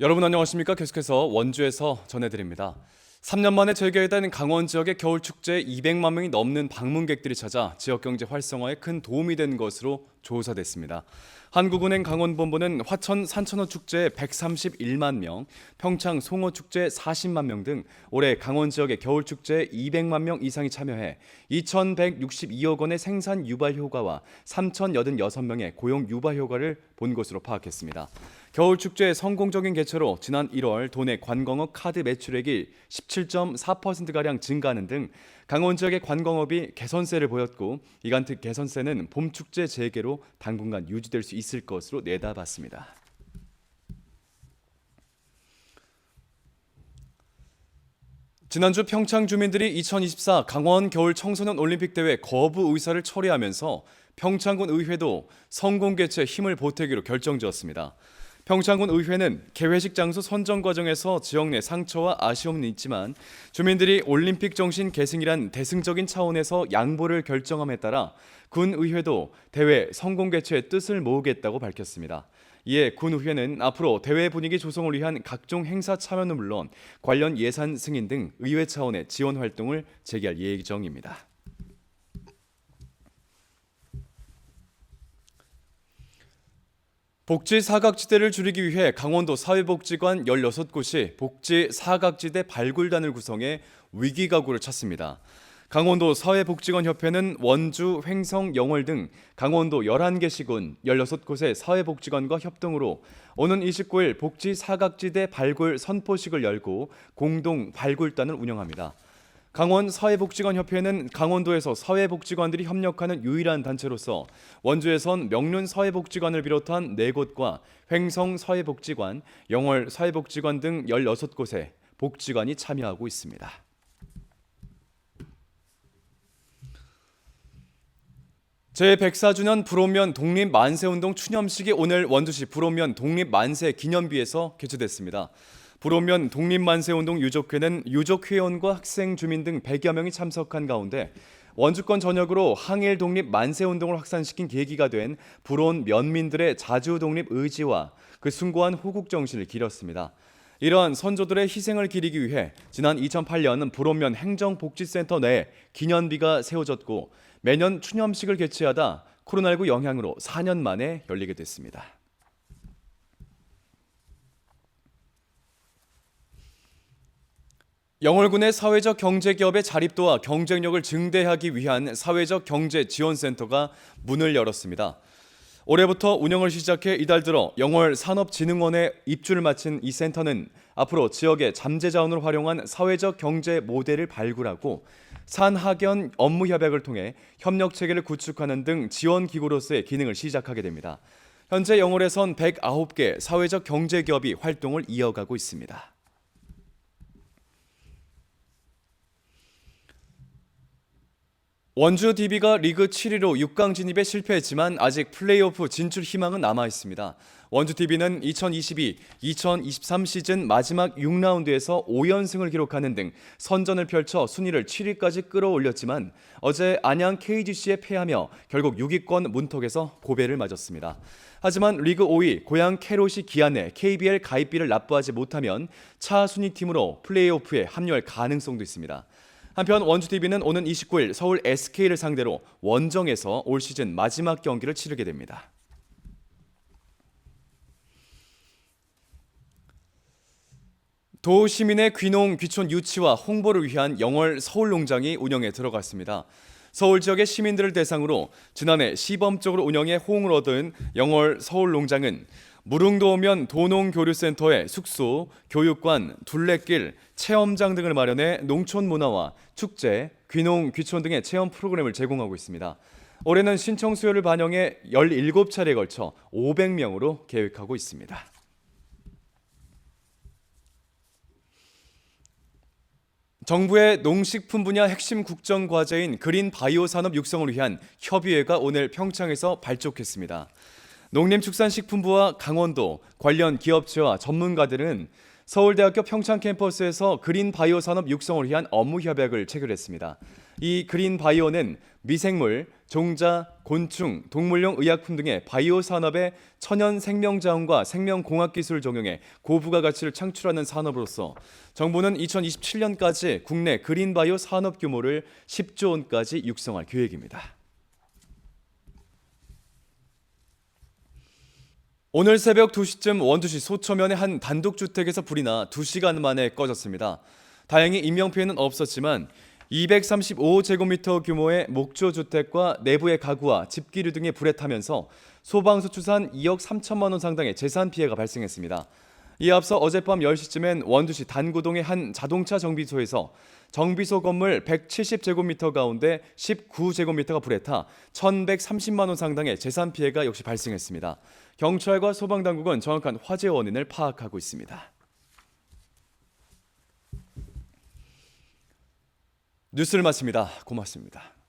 여러분 안녕하십니까? 계속해서 원주에서 전해드립니다. 3년 만에 재개된 강원 지역의 겨울축제에 200만 명이 넘는 방문객들이 찾아 지역경제 활성화에 큰 도움이 된 것으로 조사됐습니다. 한국은행 강원본부는 화천 산천어 축제에 131만 명, 평창 송어 축제에 40만 명 등 올해 강원 지역의 겨울축제에 200만 명 이상이 참여해 2,162억 원의 생산 유발 효과와 3,086명의 고용 유발 효과를 본 것으로 파악했습니다. 겨울축제의 성공적인 개최로 지난 1월 도내 관광업 카드 매출액이 17.4%가량 증가하는 등 강원 지역의 관광업이 개선세를 보였고 이간 특 개선세는 봄축제 재개로 당분간 유지될 수 있을 것으로 내다봤습니다. 지난주 평창 주민들이 2024 강원 겨울 청소년 올림픽 대회 거부 의사를 철회하면서 평창군 의회도 성공 개최에 힘을 보태기로 결정지었습니다. 평창군 의회는 개회식 장소 선정 과정에서 지역 내 상처와 아쉬움은 있지만 주민들이 올림픽 정신 계승이란 대승적인 차원에서 양보를 결정함에 따라 군 의회도 대회 성공 개최의 뜻을 모으겠다고 밝혔습니다. 이에 군 의회는 앞으로 대회 분위기 조성을 위한 각종 행사 참여는 물론 관련 예산 승인 등 의회 차원의 지원 활동을 재개할 예정입니다. 복지 사각지대를 줄이기 위해 강원도 사회복지관 16곳이 복지 사각지대 발굴단을 구성해 위기가구를 찾습니다. 강원도 사회복지관협회는 원주, 횡성, 영월 등 강원도 11개 시군 16곳의 사회복지관과 협동으로 오는 29일 복지 사각지대 발굴 선포식을 열고 공동 발굴단을 운영합니다. 강원 사회복지관협회는 강원도에서 사회복지관들이 협력하는 유일한 단체로서 원주에선 명륜 사회복지관을 비롯한 4곳과 횡성 사회복지관, 영월 사회복지관 등 16곳의 복지관이 참여하고 있습니다. 제104주년 불오면 독립만세운동 추념식이 오늘 원주시 불오면 독립만세 기념비에서 개최됐습니다. 불오면 독립만세운동 유족회는 유족회원과 학생, 주민 등 100여 명이 참석한 가운데 원주권 전역으로 항일 독립 만세운동을 확산시킨 계기가 된 불온 면민들의 자주 독립 의지와 그 숭고한 호국 정신을 기렸습니다. 이러한 선조들의 희생을 기리기 위해 지난 2008년 불오면 행정복지센터 내에 기념비가 세워졌고 매년 추념식을 개최하다 코로나19 영향으로 4년 만에 열리게 됐습니다. 영월군의 사회적 경제기업의 자립도와 경쟁력을 증대하기 위한 사회적 경제지원센터가 문을 열었습니다. 올해부터 운영을 시작해 이달 들어 영월산업진흥원에 입주를 마친 이 센터는 앞으로 지역의 잠재자원을 활용한 사회적 경제 모델을 발굴하고 산학연 업무 협약을 통해 협력체계를 구축하는 등 지원기구로서의 기능을 시작하게 됩니다. 현재 영월에선 109개 사회적 경제기업이 활동을 이어가고 있습니다. 원주 DB가 리그 7위로 6강 진입에 실패했지만 아직 플레이오프 진출 희망은 남아 있습니다. 원주 DB는 2022-2023 시즌 마지막 6라운드에서 5연승을 기록하는 등 선전을 펼쳐 순위를 7위까지 끌어올렸지만 어제 안양 KGC에 패하며 결국 6위권 문턱에서 고배를 맞았습니다. 하지만 리그 5위 고양 캐롯이 기한해 KBL 가입비를 납부하지 못하면 차순위 팀으로 플레이오프에 합류할 가능성도 있습니다. 한편 원주DB는 오는 29일 서울 SK를 상대로 원정에서 올 시즌 마지막 경기를 치르게 됩니다. 도시민의 귀농, 귀촌 유치와 홍보를 위한 영월 서울농장이 운영에 들어갔습니다. 서울 지역의 시민들을 대상으로 지난해 시범적으로 운영에 호응을 얻은 영월 서울농장은 무릉도오면 도농교류센터에 숙소, 교육관, 둘레길, 체험장 등을 마련해 농촌 문화와 축제, 귀농, 귀촌 등의 체험 프로그램을 제공하고 있습니다. 올해는 신청 수요를 반영해 17차례에 걸쳐 500명으로 계획하고 있습니다. 정부의 농식품 분야 핵심 국정 과제인 그린 바이오 산업 육성을 위한 협의회가 오늘 평창에서 발족했습니다. 농림축산식품부와 강원도, 관련 기업체와 전문가들은 서울대학교 평창 캠퍼스에서 그린 바이오 산업 육성을 위한 업무 협약을 체결했습니다. 이 그린 바이오는 미생물, 종자, 곤충, 동물용 의약품 등의 바이오 산업에 천연 생명자원과 생명공학 기술을 적용해 고부가 가치를 창출하는 산업으로서 정부는 2027년까지 국내 그린 바이오 산업 규모를 10조 원까지 육성할 계획입니다. 오늘 새벽 2시쯤 원주시 소초면의 한 단독주택에서 불이 나 2시간 만에 꺼졌습니다. 다행히 인명피해는 없었지만 235제곱미터 규모의 목조주택과 내부의 가구와 집기류 등이 불에 타면서 소방서 추산 2억 3천만 원 상당의 재산 피해가 발생했습니다. 이에 앞서 어젯밤 10시쯤엔 원주시 단구동의 한 자동차 정비소에서 정비소 건물 170제곱미터 가운데 19제곱미터가 불에 타 1,130만 원 상당의 재산 피해가 역시 발생했습니다. 경찰과 소방당국은 정확한 화재 원인을 파악하고 있습니다. 뉴스를 마칩니다. 고맙습니다.